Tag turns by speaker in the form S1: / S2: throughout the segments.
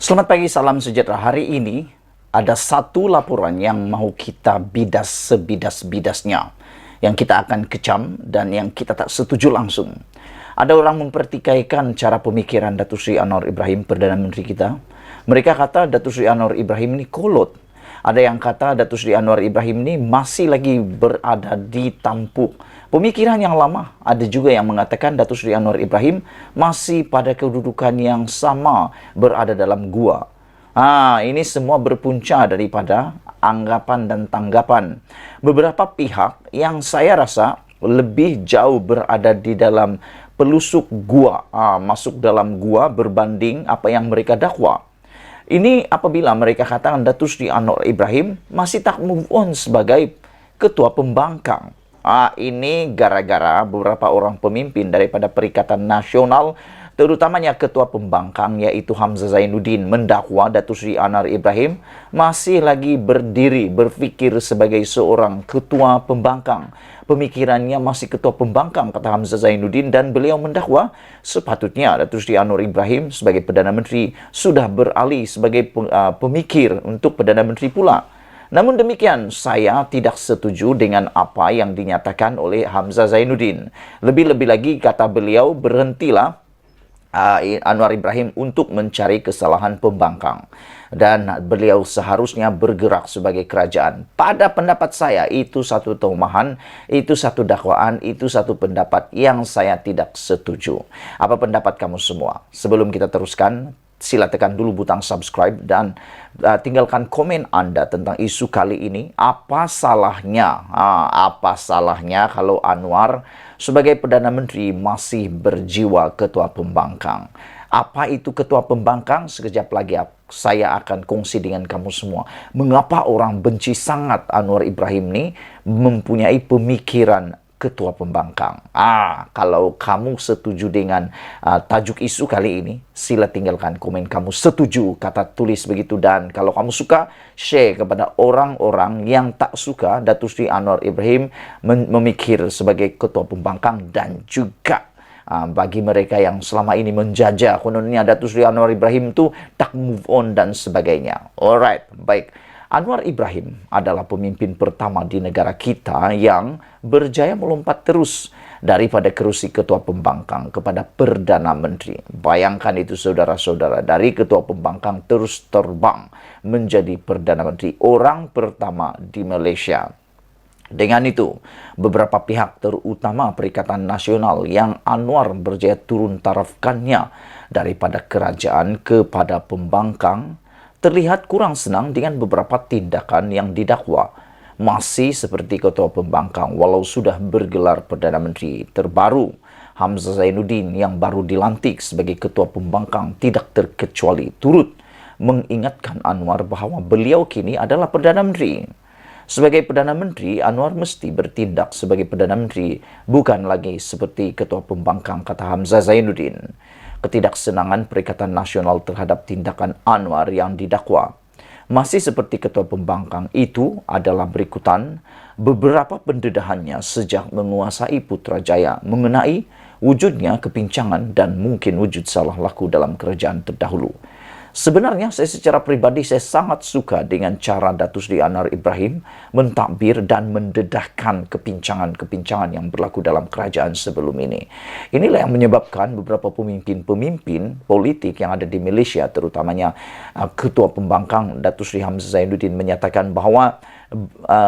S1: Selamat pagi, salam sejahtera. Hari ini ada satu laporan yang mau kita bidas sebidas-bidasnya, yang kita akan kecam dan yang kita tak setuju langsung. Ada orang mempertikaikan cara pemikiran Datuk Seri Anwar Ibrahim, Perdana Menteri kita. Mereka kata Datuk Seri Anwar Ibrahim ini kolot. Ada yang kata Datuk Seri Anwar Ibrahim ini masih lagi berada di tampuk pemikiran yang lama. Ada juga yang mengatakan Datuk Seri Anwar Ibrahim masih pada kedudukan yang sama, berada dalam gua. Ini semua berpunca daripada anggapan dan tanggapan beberapa pihak yang saya rasa lebih jauh berada di dalam pelusuk gua, masuk dalam gua berbanding apa yang mereka dakwa. Ini apabila mereka katakan Datuk Seri Anwar Ibrahim masih tak move on sebagai ketua pembangkang. Ini gara-gara beberapa orang pemimpin daripada Perikatan Nasional, terutamanya ketua pembangkang yaitu Hamzah Zainuddin, mendakwa Datuk Seri Anwar Ibrahim masih lagi berdiri berfikir sebagai seorang ketua pembangkang. Pemikirannya masih ketua pembangkang, kata Hamzah Zainuddin, dan beliau mendakwa sepatutnya Datuk Seri Anwar Ibrahim sebagai Perdana Menteri sudah beralih sebagai pemikir untuk Perdana Menteri pula. Namun demikian, saya tidak setuju dengan apa yang dinyatakan oleh Hamzah Zainuddin. Lebih-lebih lagi, kata beliau, berhentilah Anwar Ibrahim untuk mencari kesalahan pembangkang. Dan beliau seharusnya bergerak sebagai kerajaan. Pada pendapat saya, itu satu tumahan, itu satu dakwaan, itu satu pendapat yang saya tidak setuju. Apa pendapat kamu semua? Sebelum kita teruskan, sila tekan dulu butang subscribe dan tinggalkan komen Anda tentang isu kali ini. Apa salahnya? Apa salahnya kalau Anwar sebagai Perdana Menteri masih berjiwa ketua pembangkang? Apa itu ketua pembangkang? Sekejap lagi saya akan kongsi dengan kamu semua. Mengapa orang benci sangat Anwar Ibrahim ini mempunyai pemikiran ketua pembangkang? Kalau kamu setuju dengan tajuk isu kali ini, sila tinggalkan komen kamu setuju, kata tulis begitu. Dan kalau kamu suka, share kepada orang-orang yang tak suka Datuk Seri Anwar Ibrahim memikir sebagai ketua pembangkang, dan juga bagi mereka yang selama ini menjajah kononnya Datuk Seri Anwar Ibrahim itu tak move on dan sebagainya. Alright, baik. Anwar Ibrahim adalah pemimpin pertama di negara kita yang berjaya melompat terus daripada kerusi ketua pembangkang kepada Perdana Menteri. Bayangkan itu, saudara-saudara, dari ketua pembangkang terus terbang menjadi Perdana Menteri, orang pertama di Malaysia. Dengan itu, beberapa pihak terutama Perikatan Nasional yang Anwar berjaya turun tarafkannya daripada kerajaan kepada pembangkang terlihat kurang senang dengan beberapa tindakan yang didakwa. Masih seperti ketua pembangkang walau sudah bergelar Perdana Menteri terbaru, Hamzah Zainuddin yang baru dilantik sebagai ketua pembangkang tidak terkecuali turut mengingatkan Anwar bahawa beliau kini adalah Perdana Menteri. Sebagai Perdana Menteri, Anwar mesti bertindak sebagai Perdana Menteri, bukan lagi seperti ketua pembangkang, kata Hamzah Zainuddin. Ketidaksenangan Perikatan Nasional terhadap tindakan Anwar yang didakwa masih seperti ketua pembangkang itu adalah berikutan beberapa pendedahannya sejak menguasai Putrajaya mengenai wujudnya kepincangan dan mungkin wujud salah laku dalam kerajaan terdahulu. Sebenarnya saya secara pribadi saya sangat suka dengan cara Datuk Seri Anwar Ibrahim mentadbir dan mendedahkan kepincangan-kepincangan yang berlaku dalam kerajaan sebelum ini. Inilah yang menyebabkan beberapa pemimpin politik yang ada di Malaysia, terutamanya ketua pembangkang Datuk Seri Hamzah Zainuddin, menyatakan bahawa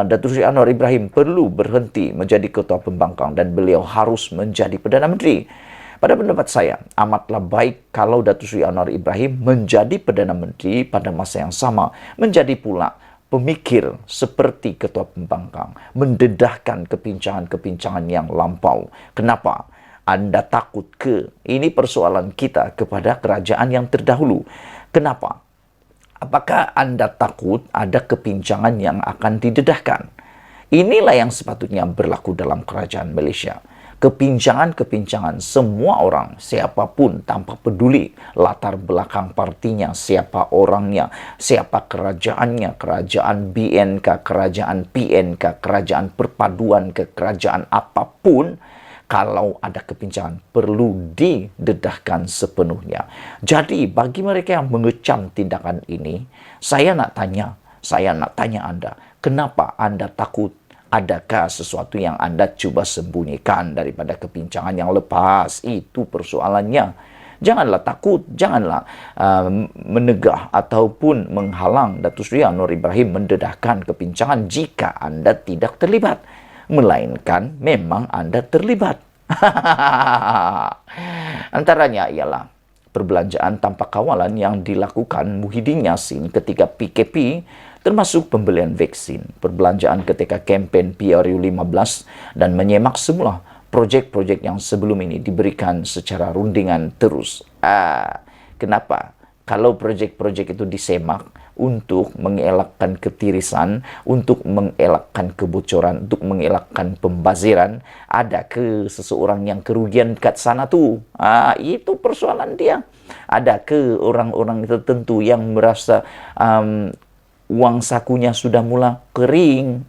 S1: Datuk Seri Anwar Ibrahim perlu berhenti menjadi ketua pembangkang dan beliau harus menjadi Perdana Menteri. Pada pendapat saya, amatlah baik kalau Datuk Seri Anwar Ibrahim menjadi Perdana Menteri pada masa yang sama, menjadi pula pemikir seperti ketua pembangkang, mendedahkan kepincangan-kepincangan yang lampau. Kenapa? Anda takut ke? Ini persoalan kita kepada kerajaan yang terdahulu. Kenapa? Apakah Anda takut ada kepincangan yang akan didedahkan? Inilah yang sepatutnya berlaku dalam kerajaan Malaysia. Kepincangan-kepincangan semua orang, siapapun, tanpa peduli latar belakang partinya, siapa orangnya, siapa kerajaannya, kerajaan BNK, kerajaan PNK, kerajaan perpaduan, ke kerajaan apapun, Kalau ada kepincangan, perlu didedahkan sepenuhnya. Jadi, bagi mereka yang mengecam tindakan ini, saya nak tanya Anda, kenapa Anda takut? Adakah sesuatu yang Anda cuba sembunyikan daripada kepincangan yang lepas? Itu persoalannya. Janganlah takut, janganlah menegah ataupun menghalang Datuk Seri Anwar Ibrahim mendedahkan kepincangan jika Anda tidak terlibat. Melainkan memang Anda terlibat. Antaranya ialah perbelanjaan tanpa kawalan yang dilakukan Muhyiddin Yassin ketika PKP, termasuk pembelian vaksin, perbelanjaan ketika kempen PRU15, dan menyemak semula projek-projek yang sebelum ini diberikan secara rundingan terus. Kenapa? Kalau projek-projek itu disemak untuk mengelakkan ketirisan, untuk mengelakkan kebocoran, untuk mengelakkan pembaziran, ada ke seseorang yang kerugian kat sana tu? Itu persoalan dia. Ada ke orang-orang tertentu yang merasa uang sakunya sudah mula kering?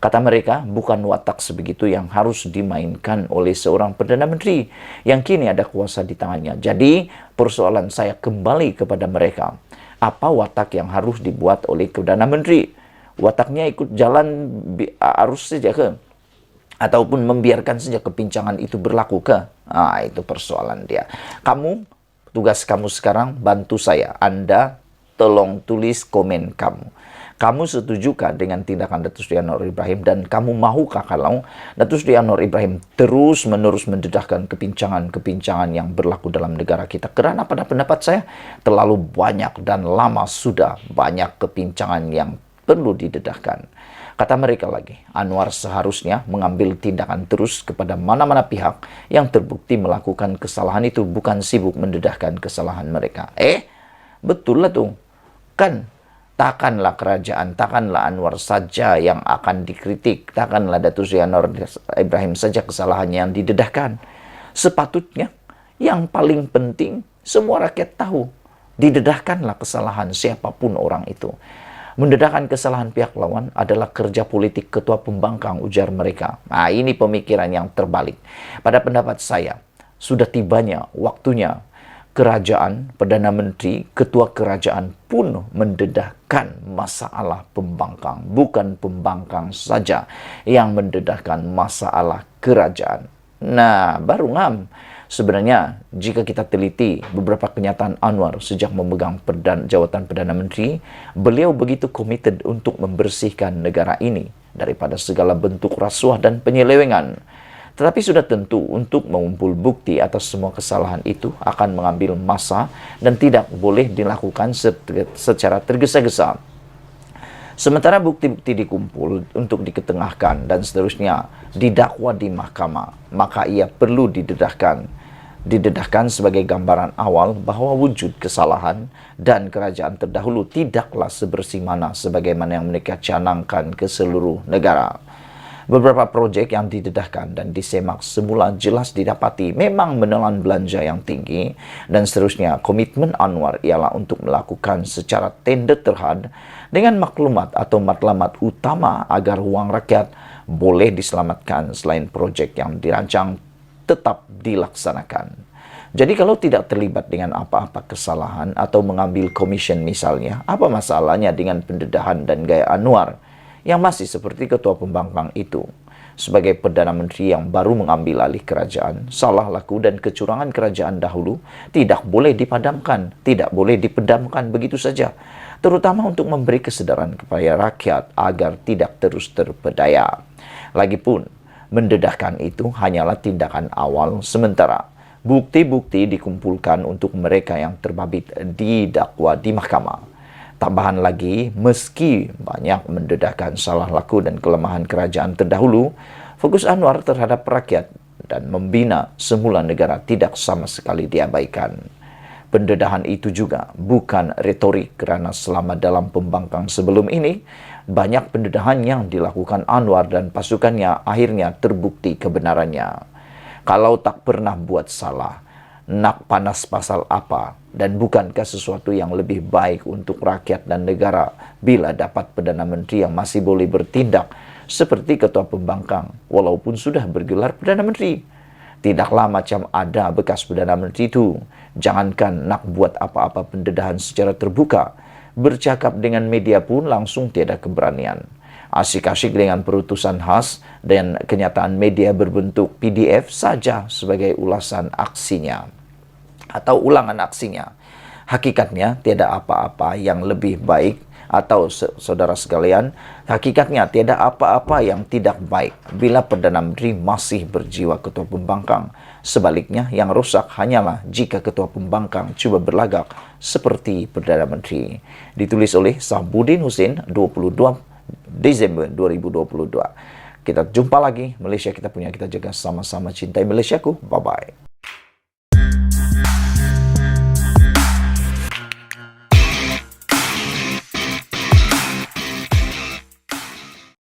S1: Kata mereka, bukan watak sebegitu yang harus dimainkan oleh seorang Perdana Menteri yang kini ada kuasa di tangannya. Jadi, persoalan saya kembali kepada mereka. Apa watak yang harus dibuat oleh Perdana Menteri? Wataknya ikut jalan arus saja ke? Ataupun membiarkan saja kepincangan itu berlaku ke? Itu persoalan dia. Tugas kamu sekarang, bantu saya. Anda tolong tulis komen kamu. Kamu setujukah dengan tindakan Datuk Seri Anwar Ibrahim, dan kamu mahukah kalau Datuk Seri Anwar Ibrahim terus-menerus mendedahkan kepincangan-kepincangan yang berlaku dalam negara kita? Kerana pada pendapat saya terlalu banyak dan lama sudah banyak kepincangan yang perlu didedahkan. Kata mereka lagi, Anwar seharusnya mengambil tindakan terus kepada mana-mana pihak yang terbukti melakukan kesalahan itu, bukan sibuk mendedahkan kesalahan mereka. Betul lah tu. Kan takkanlah kerajaan, takkanlah Anwar saja yang akan dikritik, takkanlah Datuk Seri Anwar Ibrahim saja kesalahannya yang didedahkan. Sepatutnya yang paling penting semua rakyat tahu, didedahkanlah kesalahan siapapun orang itu. Mendedahkan kesalahan pihak lawan adalah kerja politik ketua pembangkang, ujar mereka. Ini pemikiran yang terbalik. Pada pendapat saya, sudah tibanya waktunya kerajaan, Perdana Menteri, ketua kerajaan pun mendedahkan masalah pembangkang. Bukan pembangkang saja yang mendedahkan masalah kerajaan. Baru ngam. Sebenarnya, jika kita teliti beberapa kenyataan Anwar sejak memegang jawatan Perdana Menteri, beliau begitu komited untuk membersihkan negara ini daripada segala bentuk rasuah dan penyelewengan. Tetapi sudah tentu untuk mengumpul bukti atas semua kesalahan itu akan mengambil masa dan tidak boleh dilakukan secara tergesa-gesa. Sementara bukti-bukti dikumpul untuk diketengahkan dan seterusnya didakwa di mahkamah, maka ia perlu didedahkan sebagai gambaran awal bahawa wujud kesalahan dan kerajaan terdahulu tidaklah sebersih mana sebagaimana yang mereka canangkan ke seluruh negara. Beberapa projek yang didedahkan dan disemak semula jelas didapati memang menelan belanja yang tinggi, dan seterusnya komitmen Anwar ialah untuk melakukan secara tender terhad dengan maklumat atau matlamat utama agar wang rakyat boleh diselamatkan selain projek yang dirancang tetap dilaksanakan. Jadi kalau tidak terlibat dengan apa-apa kesalahan atau mengambil komisen misalnya, apa masalahnya dengan pendedahan dan gaya Anwar yang masih seperti ketua pembangkang itu? Sebagai Perdana Menteri yang baru mengambil alih kerajaan, salah laku dan kecurangan kerajaan dahulu tidak boleh dipadamkan, tidak boleh dipedamkan begitu saja, terutama untuk memberi kesedaran kepada rakyat agar tidak terus terpedaya. Lagipun, mendedahkan itu hanyalah tindakan awal sementara. Bukti-bukti dikumpulkan untuk mereka yang terbabit didakwa di mahkamah. Tambahan lagi, meski banyak mendedahkan salah laku dan kelemahan kerajaan terdahulu, fokus Anwar terhadap rakyat dan membina semula negara tidak sama sekali diabaikan. Pendedahan itu juga bukan retorik kerana selama dalam pembangkang sebelum ini, banyak pendedahan yang dilakukan Anwar dan pasukannya akhirnya terbukti kebenarannya. Kalau tak pernah buat salah, nak panas pasal apa, dan bukankah sesuatu yang lebih baik untuk rakyat dan negara bila dapat Perdana Menteri yang masih boleh bertindak seperti Ketua Pembangkang, walaupun sudah bergelar Perdana Menteri. Tidaklah macam ada bekas Perdana Menteri itu. Jangankan nak buat apa-apa pendedahan secara terbuka, bercakap dengan media pun langsung tiada keberanian. Asyik-asyik dengan perutusan khas dan kenyataan media berbentuk PDF saja sebagai ulasan aksinya atau ulangan aksinya. Hakikatnya tiada apa-apa yang lebih baik, atau saudara sekalian, hakikatnya tiada apa-apa yang tidak baik bila Perdana Menteri masih berjiwa Ketua Pembangkang. Sebaliknya, yang rusak hanyalah jika Ketua Pembangkang cuba berlagak seperti Perdana Menteri. Ditulis oleh Sahbudin Husin, 22 Desember 2022. Kita jumpa lagi. Malaysia kita punya, kita jaga sama-sama, cintai Malaysiaku. Bye-bye.